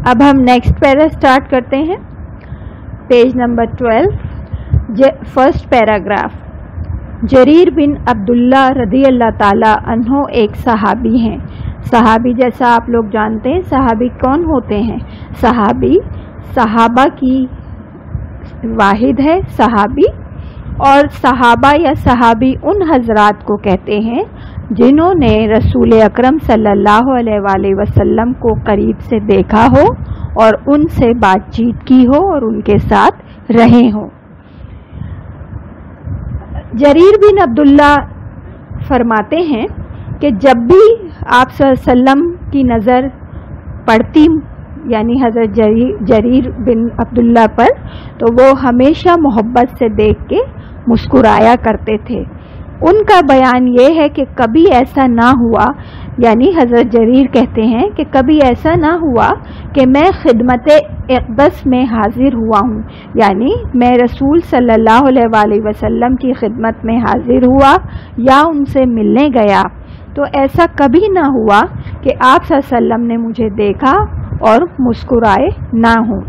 اب ہم نیکسٹ پیرا سٹارٹ کرتے ہیں، پیج نمبر 12، فرسٹ پیراگراف۔ جریر بن عبداللہ رضی اللہ تعالی عنہ ایک صحابی ہیں۔ صحابی جیسا آپ لوگ جانتے ہیں صحابی کون ہوتے ہیں؟ صحابی صحابہ کی واحد ہے صحابی، اور صحابہ یا صحابی ان حضرات کو کہتے ہیں جنہوں نے رسول اکرم صلی اللہ علیہ وآلہ وسلم کو قریب سے دیکھا ہو اور ان سے بات چیت کی ہو اور ان کے ساتھ رہے ہوں۔ جریر بن عبداللہ فرماتے ہیں کہ جب بھی آپ صلی اللہ علیہ وسلم کی نظر پڑتی یعنی حضرت جریر بن عبداللہ پر، تو وہ ہمیشہ محبت سے دیکھ کے مسکرایا کرتے تھے۔ ان کا بیان یہ ہے کہ کبھی ایسا نہ ہوا، یعنی حضرت جریر کہتے ہیں کہ کبھی ایسا نہ ہوا کہ میں خدمت اقدس میں حاضر ہوا ہوں، یعنی میں رسول صلی اللہ علیہ وآلہ وسلم کی خدمت میں حاضر ہوا یا ان سے ملنے گیا، تو ایسا کبھی نہ ہوا کہ آپ صلی اللہ علیہ وسلم نے مجھے دیکھا اور مسکرائے نہ ہوں۔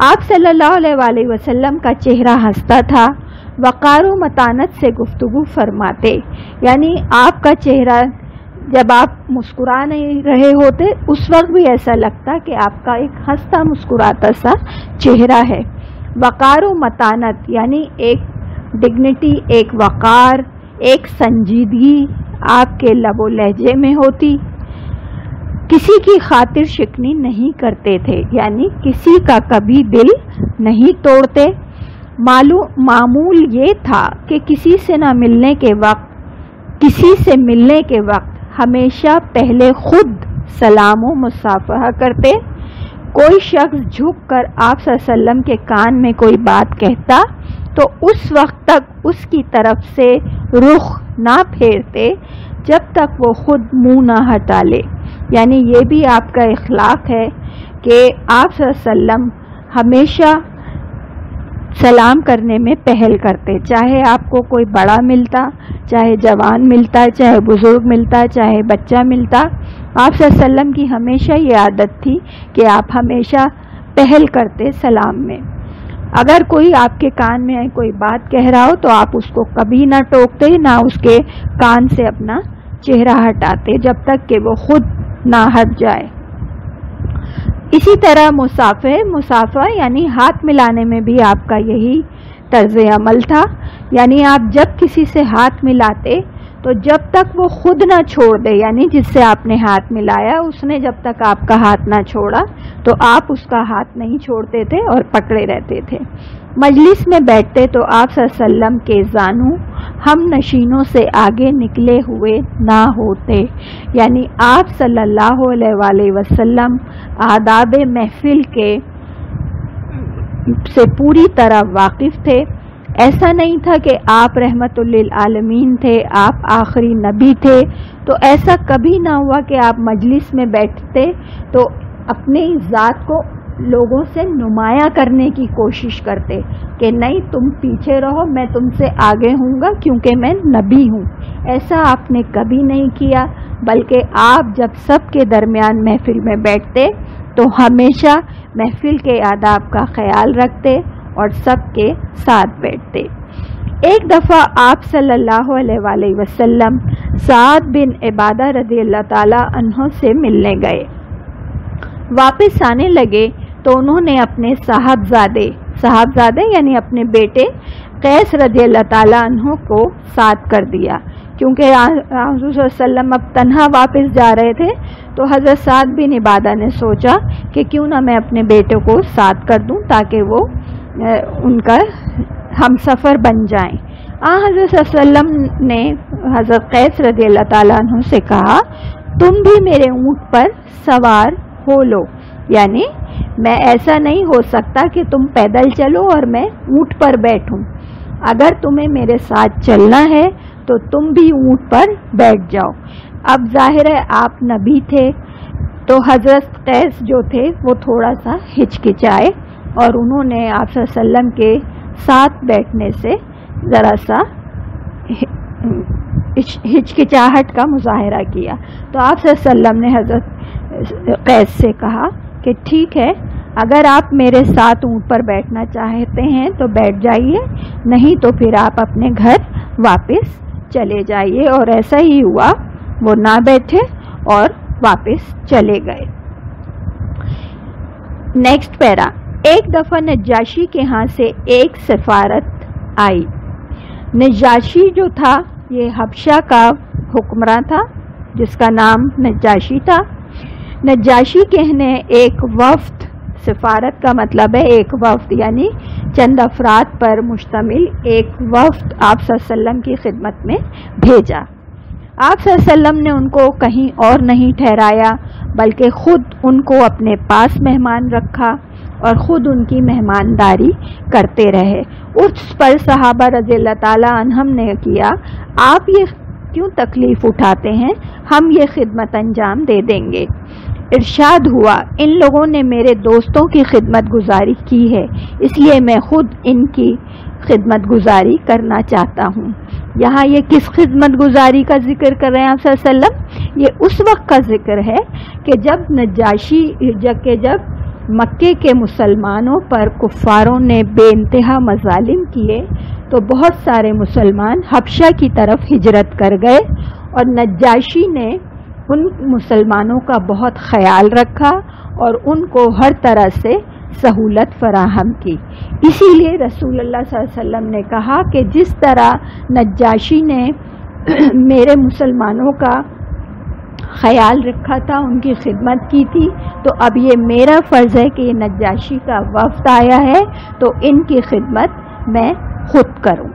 آپ صلی اللہ علیہ وآلہ وسلم کا چہرہ ہنستا تھا، وقار و متانت سے گفتگو فرماتے، یعنی آپ کا چہرہ جب آپ مسکرا نہیں رہے ہوتے اس وقت بھی ایسا لگتا کہ آپ کا ایک ہنستا مسکراتا سا چہرہ ہے۔ وقار و متانت یعنی ایک ڈگنیٹی، ایک وقار، ایک سنجیدگی آپ کے لب و لہجے میں ہوتی۔ کسی کی خاطر شکنی نہیں کرتے تھے، یعنی کسی کا کبھی دل نہیں توڑتے۔ معمول یہ تھا کہ کسی سے ملنے کے وقت ہمیشہ پہلے خود سلام و مصافحہ کرتے۔ کوئی شخص جھک کر آپ صلی اللہ علیہ وسلم کے کان میں کوئی بات کہتا تو اس وقت تک اس کی طرف سے رخ نہ پھیرتے جب تک وہ خود منہ نہ ہٹا لے، یعنی یہ بھی آپ کا اخلاق ہے کہ آپ صلی اللہ علیہ وسلم ہمیشہ سلام کرنے میں پہل کرتے، چاہے آپ کو کوئی بڑا ملتا، چاہے جوان ملتا، چاہے بزرگ ملتا، چاہے بچہ ملتا، آپ صلی اللہ علیہ وسلم کی ہمیشہ یہ عادت تھی کہ آپ ہمیشہ پہل کرتے سلام میں۔ اگر کوئی آپ کے کان میں کوئی بات کہہ رہا ہو تو آپ اس کو کبھی نہ ٹوکتے، نہ اس کے کان سے اپنا چہرہ ہٹاتے جب تک کہ وہ خود نہ ہٹ جائے۔ اسی طرح مسافہ یعنی ہاتھ ملانے میں بھی آپ کا یہی طرز عمل تھا، یعنی آپ جب کسی سے ہاتھ ملاتے تو جب تک وہ خود نہ چھوڑ دے، یعنی جس سے آپ نے ہاتھ ملایا اس نے جب تک آپ کا ہاتھ نہ چھوڑا تو آپ اس کا ہاتھ نہیں چھوڑتے تھے اور پکڑے رہتے تھے۔ مجلس میں بیٹھتے تو آپ صلی اللہ علیہ وسلم کے زانو ہم نشینوں سے آگے نکلے ہوئے نہ ہوتے، یعنی آپ صلی اللہ علیہ وآلہ وسلم آداب محفل کے سے پوری طرح واقف تھے۔ ایسا نہیں تھا کہ آپ رحمت للعالمین تھے، آپ آخری نبی تھے، تو ایسا کبھی نہ ہوا کہ آپ مجلس میں بیٹھتے تو اپنی ذات کو لوگوں سے نمایاں کرنے کی کوشش کرتے کہ نہیں تم پیچھے رہو، میں تم سے آگے ہوں گا کیونکہ میں نبی ہوں۔ ایسا آپ نے کبھی نہیں کیا، بلکہ آپ جب سب کے درمیان محفل میں بیٹھتے تو ہمیشہ محفل کے آداب کا خیال رکھتے اور سب کے ساتھ بیٹھتے۔ ایک دفعہ آپ صلی اللہ علیہ وآلہ وسلم سعد بن عبادہ رضی اللہ تعالی عنہ سے ملنے گئے۔ واپس آنے لگے تو انہوں نے اپنے صاحبزادے یعنی اپنے بیٹے قیس رضی اللہ تعالی عنہ کو ساتھ کر دیا، کیونکہ حضور صلی اللہ علیہ وسلم اب تنہا واپس جا رہے تھے تو حضرت سعد بن عبادہ نے سوچا کہ کیوں نہ میں اپنے بیٹے کو ساتھ کر دوں تاکہ وہ ان کا ہم سفر بن جائیں۔ حضرت صلی اللہ علیہ وسلم نے حضرت قیس رضی اللہ تعالیٰ عنہ سے کہا تم بھی میرے اونٹ پر سوار ہو لو، یعنی میں ایسا نہیں ہو سکتا کہ تم پیدل چلو اور میں اونٹ پر بیٹھوں، اگر تمہیں میرے ساتھ چلنا ہے تو تم بھی اونٹ پر بیٹھ جاؤ۔ اب ظاہر ہے آپ نبی تھے تو حضرت قیس جو تھے وہ تھوڑا سا ہچکچائے اور انہوں نے آپ صلی اللہ علیہ وسلم کے ساتھ بیٹھنے سے ذرا سا ہچکچاہٹ کا مظاہرہ کیا، تو آپ صلی اللہ علیہ وسلم نے حضرت قیس سے کہا کہ ٹھیک ہے، اگر آپ میرے ساتھ اونٹ پر بیٹھنا چاہتے ہیں تو بیٹھ جائیے، نہیں تو پھر آپ اپنے گھر واپس چلے جائیے۔ اور ایسا ہی ہوا، وہ نہ بیٹھے اور واپس چلے گئے۔ نیکسٹ پیرا، ایک دفعہ نجاشی کے ہاں سے ایک سفارت آئی۔ نجاشی جو تھا یہ حبشہ کا حکمراں تھا جس کا نام نجاشی تھا۔ نجاشی کہنے ایک وفد، سفارت کا مطلب ہے ایک وفد، یعنی چند افراد پر مشتمل ایک وفد آپ صلی اللہ علیہ وسلم کی خدمت میں بھیجا۔ آپ صلی اللہ علیہ وسلم نے ان کو کہیں اور نہیں ٹھہرایا بلکہ خود ان کو اپنے پاس مہمان رکھا اور خود ان کی مہمانداری کرتے رہے۔ اس پر صحابہ رضی اللہ تعالی عنہم نے کیا، آپ یہ کیوں تکلیف اٹھاتے ہیں، ہم یہ خدمت انجام دے دیں گے۔ ارشاد ہوا، ان لوگوں نے میرے دوستوں کی خدمت گزاری کی ہے، اس لیے میں خود ان کی خدمت گزاری کرنا چاہتا ہوں۔ یہاں یہ کس خدمت گزاری کا ذکر کر رہے ہیں آپ صلی اللہ علیہ وسلم؟ یہ اس وقت کا ذکر ہے کہ جب نجاشی جب مکے کے مسلمانوں پر کفاروں نے بے انتہا مظالم کیے تو بہت سارے مسلمان حبشہ کی طرف ہجرت کر گئے، اور نجاشی نے ان مسلمانوں کا بہت خیال رکھا اور ان کو ہر طرح سے سہولت فراہم کی۔ اسی لیے رسول اللہ صلی اللہ علیہ وسلم نے کہا کہ جس طرح نجاشی نے میرے مسلمانوں کا خیال رکھا تھا، ان کی خدمت کی تھی، تو اب یہ میرا فرض ہے کہ یہ نجاشی کا وفد آیا ہے تو ان کی خدمت میں خود کروں۔